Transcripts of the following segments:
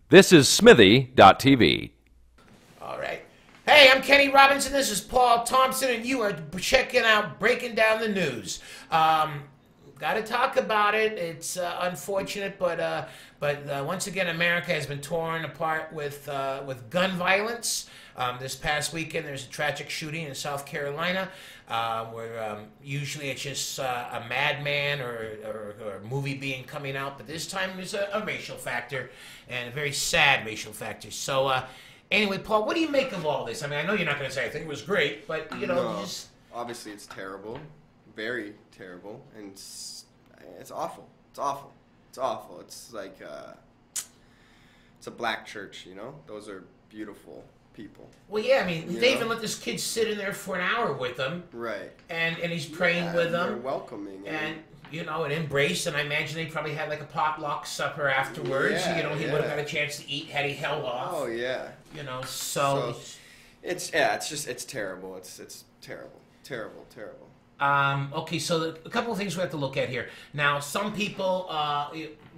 This is Smithy.tv. All right. Hey, I'm Kenny Robinson. This is Paul Thompson, and you are checking out Breaking Down the News. Got to talk about it. It's unfortunate, but once again, America has been torn apart with gun violence. This past weekend, there's a tragic shooting in South Carolina, where usually it's just a madman or a movie being coming out, but this time there's a racial factor, and a very sad racial factor. So, anyway, Paul, what do you make of all this? I mean, I know you're not going to say I think it was great, but you know, No, just obviously it's terrible, very terrible, and it's awful. It's awful. It's awful. It's like it's a black church, you know. Those are beautiful people. well, yeah. I mean, You they know? even let this kid sit in there for an hour with them, Right. and he's praying with They're them, welcoming. and you know, an embrace. And I imagine they probably had like a potluck supper afterwards. Yeah, You know, he yeah. would have got a chance to eat had he held off. Oh yeah. You know, so It's terrible. It's terrible. Terrible. okay, so a couple of things we have to look at here. Now, some people,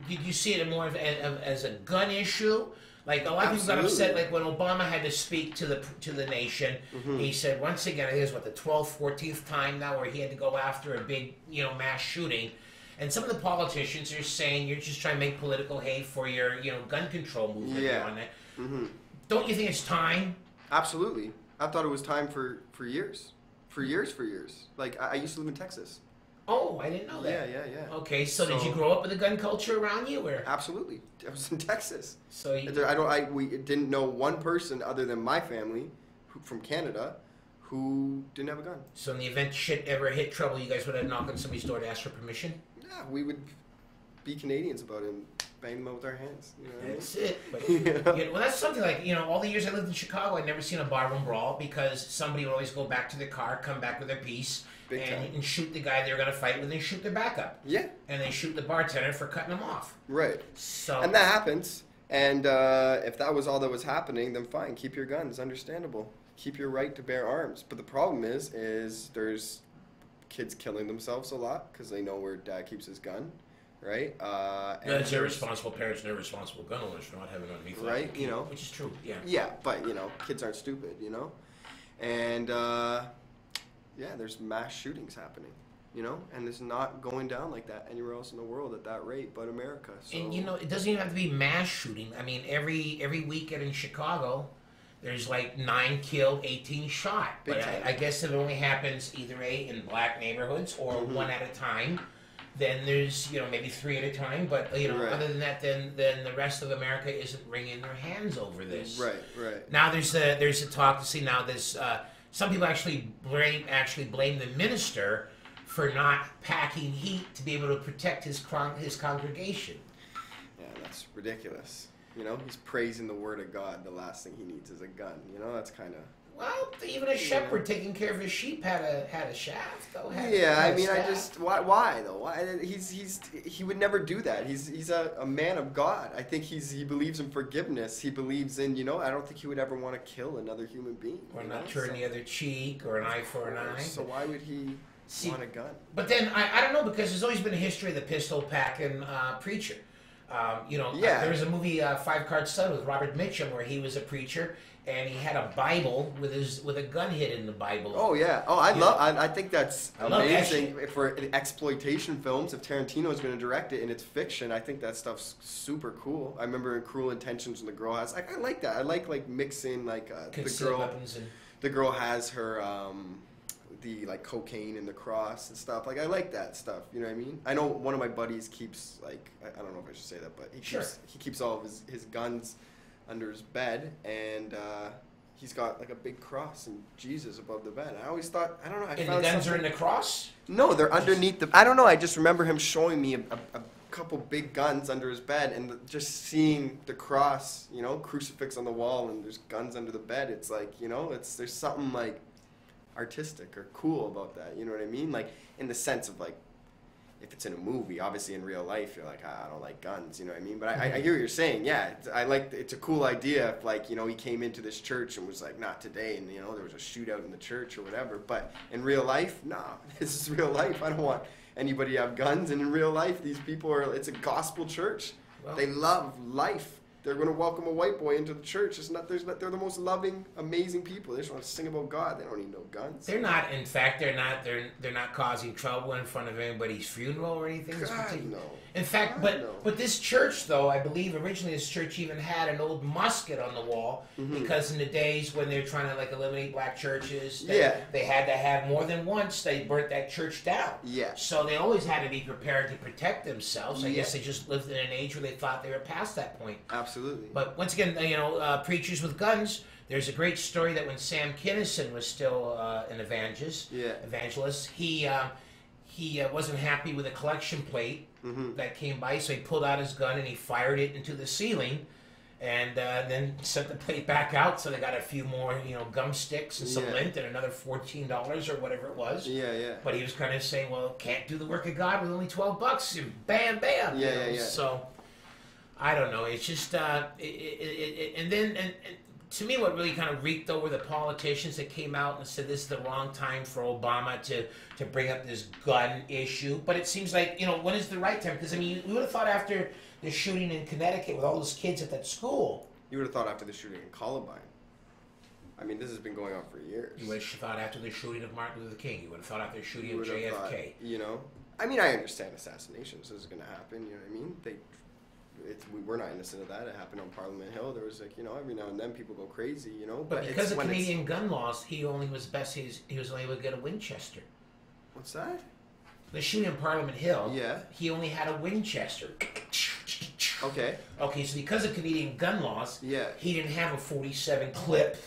did you see it more as a gun issue? Like a lot of people got upset, like when Obama had to speak to the nation. He said once again, I think it was the 12th, 14th time now, where he had to go after a big, mass shooting. And some of the politicians are saying you're just trying to make political hay for your, gun control movement. Yeah. On that. Don't you think it's time? Absolutely. I thought it was time for years. For years. Like I used to live in Texas. Oh, I didn't know that. Yeah. Okay, so did you grow up with a gun culture around you, or? Absolutely. I was in Texas. So you, we didn't know one person other than my family from Canada who didn't have a gun. So in the event shit ever hit trouble, you guys would have knocked on somebody's door to ask for permission? Yeah, we would be Canadians about it and bang them out with our hands. You know what I mean? That's it. But, Yeah. well, that's something like, all the years I lived in Chicago, I'd never seen a barroom brawl because somebody would always go back to their car, come back with their piece, Big time. and shoot the guy they were going to fight with and shoot their backup. Yeah. And they shoot the bartender for cutting them off. Right. So, And that happens. And if that was all that was happening, then fine, keep your guns. Understandable. Keep your right to bear arms. But the problem is there's kids killing themselves a lot because they know where dad keeps his gun, right? And that's irresponsible parents and irresponsible gun owners for not having it underneath. Right, Which is true, yeah. Yeah, but kids aren't stupid, and there's mass shootings happening, and it's not going down like that anywhere else in the world at that rate, but America. So. And it doesn't even have to be mass shooting. I mean, every weekend in Chicago, there's like 9 killed, 18 shot. Big But time. I guess it only happens either in black neighborhoods or one at a time. Then there's maybe 3 at a time. But Right. other than that, then the rest of America isn't wringing their hands over this. Right. Now there's a talk to see now. There's some people actually blame the minister for not packing heat to be able to protect his congregation. Yeah, that's ridiculous. He's praising the word of God. The last thing he needs is a gun. That's kind of. Well, even a shepherd taking care of his sheep had a shaft, though. Why though? Why he would never do that. He's a man of God. I think he believes in forgiveness. He believes in I don't think he would ever want to kill another human being. Or not turn the other cheek, or an eye for an eye. So why would he want a gun? But then I don't know, because there's always been a history of the pistol-packing preacher. There was a movie, Five Card Stud, with Robert Mitchum, where he was a preacher and he had a Bible with a gun hid in the Bible. Oh yeah. Oh, I think that's amazing that for exploitation films. If Tarantino is going to direct it and it's fiction, I think that stuff's super cool. I remember in Cruel Intentions when the girl has I like that. I like mixing the girl has her the cocaine and the cross and stuff. I like that stuff. You know what I mean? I know one of my buddies keeps I don't know if I should say that, but he keeps all of his guns under his bed, and he's got a big cross and Jesus above the bed. I always thought, I don't know. And the guns are in the cross? No, they're underneath the. I don't know. I just remember him showing me a couple big guns under his bed, and just seeing the cross, crucifix on the wall, and there's guns under the bed. It's there's something artistic or cool about that. You know what I mean? In the sense of if it's in a movie, obviously in real life, you're I don't like guns, you know what I mean? But I hear what you're saying, yeah. It's a cool idea if, he came into this church and was not today, and, there was a shootout in the church or whatever. But in real life, nah, this is real life. I don't want anybody to have guns. And in real life, these people it's a gospel church. Well, they love life. they're going to welcome a white boy into the church. They're the most loving, amazing people. They just want to sing about God. They don't need no guns. They're not. In fact, they're not causing trouble in front of anybody's funeral or anything. God, no. In fact, but this church, though, I believe originally this church even had an old musket on the wall because in the days when they were trying to like eliminate black churches, they had to have more than once. They burnt that church down. Yeah. So they always had to be prepared to protect themselves. I guess they just lived in an age where they thought they were past that point. Absolutely. But once again, preachers with guns. There's a great story that when Sam Kinison was still an evangelist, he wasn't happy with a collection plate that came by, so he pulled out his gun and he fired it into the ceiling, and then sent the plate back out. So they got a few more, gum sticks and some lint and another $14 or whatever it was. Yeah. But he was kind of saying, well, can't do the work of God with only $12, and bam, bam. Yeah. So I don't know. It's just and to me, what really kind of reeked though were the politicians that came out and said this is the wrong time for Obama to bring up this gun issue. But it seems like, when is the right time? Because, I mean, you would have thought after the shooting in Connecticut with all those kids at that school. You would have thought after the shooting in Columbine. I mean, this has been going on for years. You would have thought after the shooting of Martin Luther King. You would have thought after the shooting of JFK. Thought, I mean, I understand assassinations is going to happen. You know what I mean? We're not innocent of that. It happened on Parliament Hill. There was every now and then people go crazy, But because of Canadian gun laws, he only was only able to get a Winchester. What's that? The shooting on Parliament Hill. Yeah. He only had a Winchester. Okay. Okay, so because of Canadian gun laws, he didn't have a 47 clip,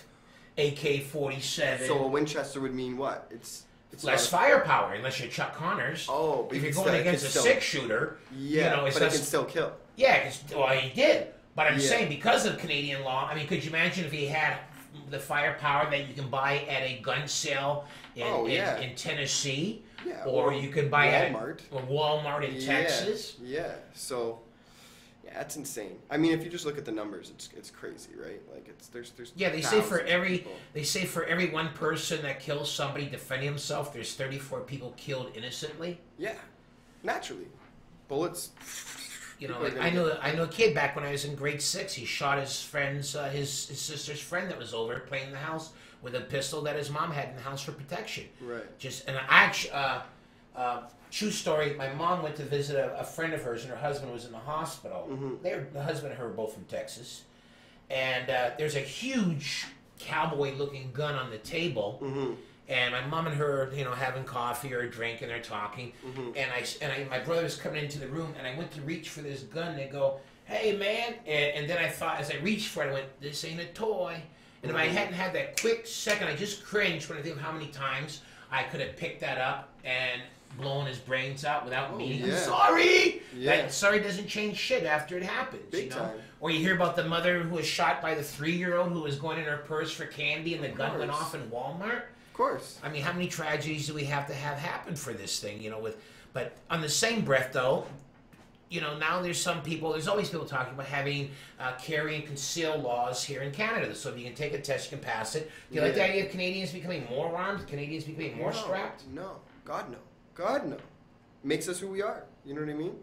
AK-47. So a Winchester would mean what? It's less firepower, unless you're Chuck Connors. Oh, but if you're going against a six-shooter, but it can still kill. Yeah, he did. But I'm saying because of Canadian law, I mean, could you imagine if he had the firepower that you can buy at a gun sale in Tennessee? Yeah, or you can buy Walmart. At Walmart in Texas? Yeah, so... Yeah, that's insane. I mean, if you just look at the numbers, it's crazy, right? Like there's they say for every one person that kills somebody defending himself, there's 34 people killed innocently. Yeah, naturally, bullets. I know a kid back when I was in grade 6. He shot his friend's his sister's friend that was over playing in the house with a pistol that his mom had in the house for protection. Right. True story, my mom went to visit a friend of hers, and her husband was in the hospital. The husband and her were both from Texas. And there's a huge cowboy-looking gun on the table. And my mom and her, having coffee or a drink, and they're talking. And my brother was coming into the room, and I went to reach for this gun, and they go, hey, man. And then I thought, as I reached for it, I went, this ain't a toy. And if I hadn't had that quick second, I just cringed when I think of how many times I could have picked that up and blowing his brains out without meaning. I'm sorry. That sorry doesn't change shit after it happens. Big time. Or you hear about the mother who was shot by the 3-year-old who was going in her purse for candy and the gun went off in Walmart. Of course. I mean, how many tragedies do we have to have happen for this thing? But on the same breath, though, now there's always people talking about having carry and conceal laws here in Canada. So if you can take a test, you can pass it. Do you like the idea of Canadians becoming more armed? Canadians becoming more strapped? No. God, no. God, no. Makes us who we are. You know what I mean?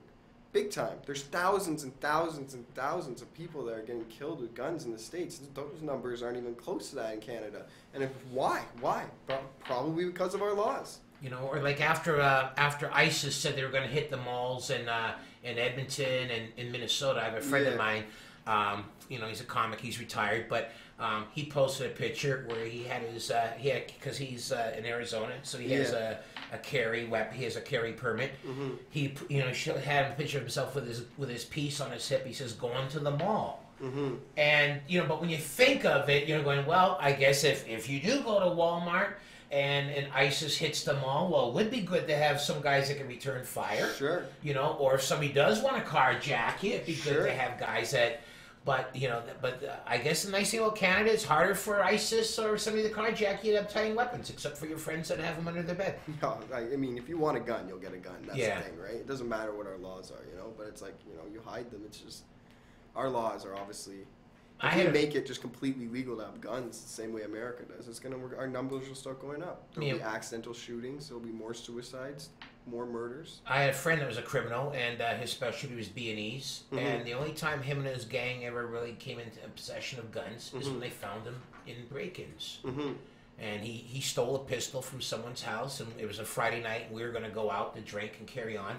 Big time. There's thousands and thousands and thousands of people that are getting killed with guns in the States. Those numbers aren't even close to that in Canada. And why? Why? Probably because of our laws. Or like after ISIS said they were going to hit the malls in Edmonton and in Minnesota. I have a friend of mine. He's a comic. He's retired, but he posted a picture where he had his because he's in Arizona, so he has a carry weapon. He has a carry permit. He had a picture of himself with his piece on his hip. He says, "Going to the mall." And but when you think of it, you're going, well, I guess if you do go to Walmart and ISIS hits the mall, well, it would be good to have some guys that can return fire. Sure. Or if somebody does want to carjack you, it'd be good to have guys that. But I guess the nice thing about Canada, it's harder for ISIS or somebody to carjack you to obtain weapons, except for your friends that have them under their bed. No, I mean, if you want a gun, you'll get a gun. That's the thing, right? It doesn't matter what our laws are, But it's like, you hide them. It's just our laws are obviously If we make it just completely legal to have guns, the same way America does, it's gonna our numbers will start going up. There'll be accidental shootings. There'll be more suicides, more murders. I had a friend that was a criminal, and his specialty was B&Es. And the only time him and his gang ever really came into possession of guns is when they found them in break-ins. And he stole a pistol from someone's house, and it was a Friday night, and we were going to go out to drink and carry on.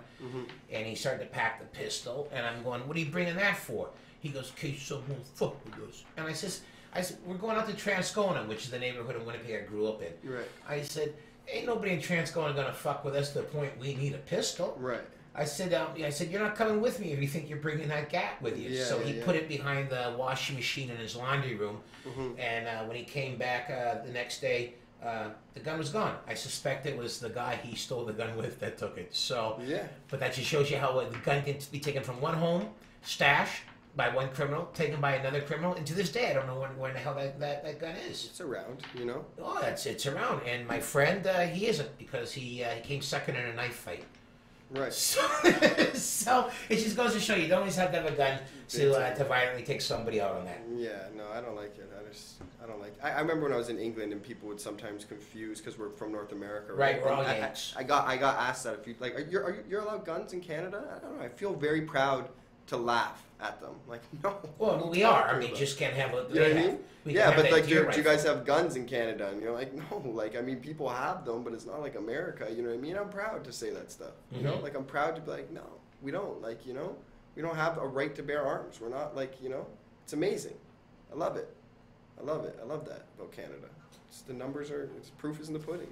And he started to pack the pistol, and I'm going, "What are you bringing that for?" He goes, "Case someone fuck with us." And I said, "We're going out to Transcona," which is the neighborhood of Winnipeg I grew up in. Right. I said, "Ain't nobody in Transcona going to fuck with us to the point we need a pistol." Right. I said, "You're not coming with me if you think you're bringing that gat with you." Yeah, so he put it behind the washing machine in his laundry room. And when he came back the next day, the gun was gone. I suspect it was the guy he stole the gun with that took it. So, but that just shows you how the gun can be taken from one home, stashed by one criminal, taken by another criminal, and to this day I don't know where the hell that gun is. It's around, you know. Oh, it's around. And my friend, he isn't, because he came second in a knife fight. Right. So it just goes to show you don't always have to have a gun to violently take somebody out on that. Yeah, no, I don't like it. I don't like. I remember when I was in England and people would sometimes confuse because we're from North America. Right, we're all Yanks. I got asked that, if you like, you're allowed guns in Canada? I don't know. I feel very proud to laugh at them. Like, no. Well, we are. I mean, just can't have what you know what I mean? Yeah, but like, do you guys have have guns in Canada? And you're like, no. Like, I mean, people have them, but it's not like America. You know what I mean? I'm proud to say that stuff. You know, like, I'm proud to be like, no, we don't. Like, you know, we don't have a right to bear arms. We're not like, you know, it's amazing. I love it. I love it. I love that about Canada. The numbers are, proof is in the pudding.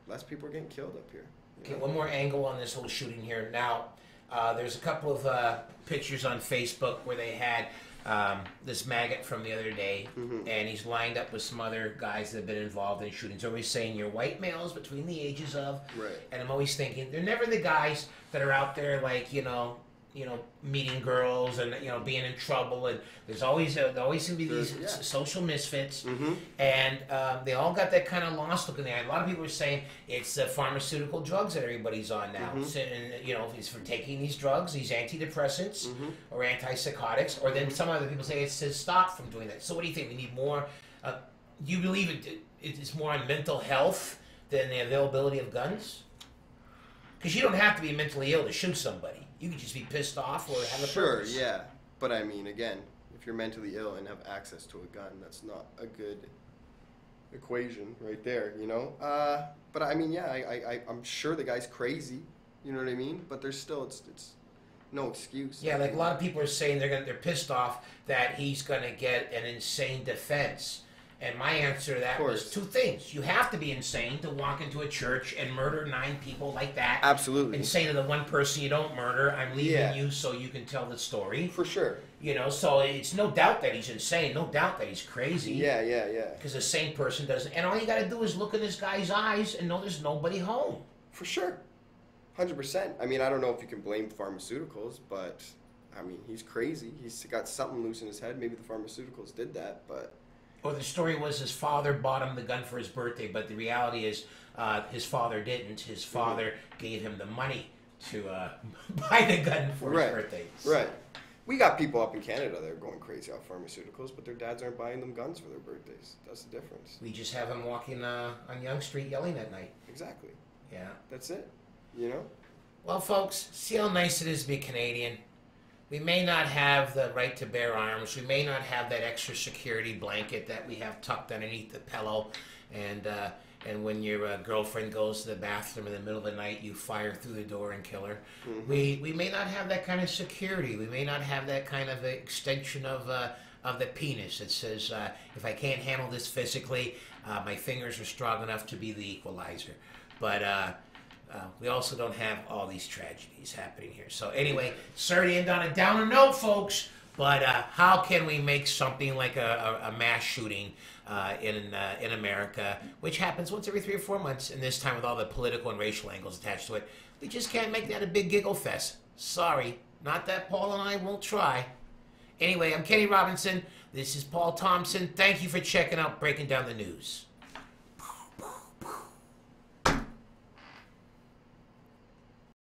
Less people are getting killed up here. Okay, one more angle on this whole shooting here. Now, there's a couple of pictures on Facebook where they had this maggot from the other day, and he's lined up with some other guys that have been involved in shootings. They're always saying you're white males between the ages of, and I'm always thinking they're never the guys that are out there like, you know, meeting girls and, you know, being in trouble, and there's always seem to be these social misfits, and they all got that kind of lost look in the eye. A lot of people are saying it's the pharmaceutical drugs that everybody's on now, and, you know, it's for taking these drugs, these antidepressants or antipsychotics, or then some other people say it's to stop from doing that. So what do you think? We need more? Do you believe it's more on mental health than the availability of guns? Because you don't have to be mentally ill to shoot somebody. You could just be pissed off or have a purpose. Sure, yeah. But I mean, again, if you're mentally ill and have access to a gun, that's not a good equation right there, you know? But I mean, yeah, I'm sure the guy's crazy, you know what I mean? But there's still, it's no excuse. Yeah, like a lot of people are saying they're pissed off that he's going to get an insane defense. And my answer to that was two things. You have to be insane to walk into a church and murder 9 people like that. Absolutely. And say to the one person you don't murder, I'm leaving you so you can tell the story. For sure. You know, so it's no doubt that he's insane, no doubt that he's crazy. Yeah. Because a sane person doesn't. And all you got to do is look in this guy's eyes and know there's nobody home. For sure. 100%. I mean, I don't know if you can blame pharmaceuticals, but, I mean, he's crazy. He's got something loose in his head. Maybe the pharmaceuticals did that, but... Or the story was his father bought him the gun for his birthday, but the reality is his father didn't. His father gave him the money to buy the gun for his birthday. Right. We got people up in Canada that are going crazy off pharmaceuticals, but their dads aren't buying them guns for their birthdays. That's the difference. We just have them walking on Yonge Street yelling at night. Exactly. Yeah. That's it. You know? Well, folks, see how nice it is to be Canadian. We may not have the right to bear arms. We may not have that extra security blanket that we have tucked underneath the pillow. And when your girlfriend goes to the bathroom in the middle of the night, you fire through the door and kill her. We may not have that kind of security. We may not have that kind of extension of the penis that says, if I can't handle this physically, my fingers are strong enough to be the equalizer. But we also don't have all these tragedies happening here. So anyway, sorry to end on a downer note, folks, but how can we make something like a mass shooting in America, which happens once every 3 or 4 months, and this time with all the political and racial angles attached to it, we just can't make that a big giggle fest. Sorry. Not that Paul and I won't try. Anyway, I'm Kenny Robinson. This is Paul Thompson. Thank you for checking out Breaking Down the News.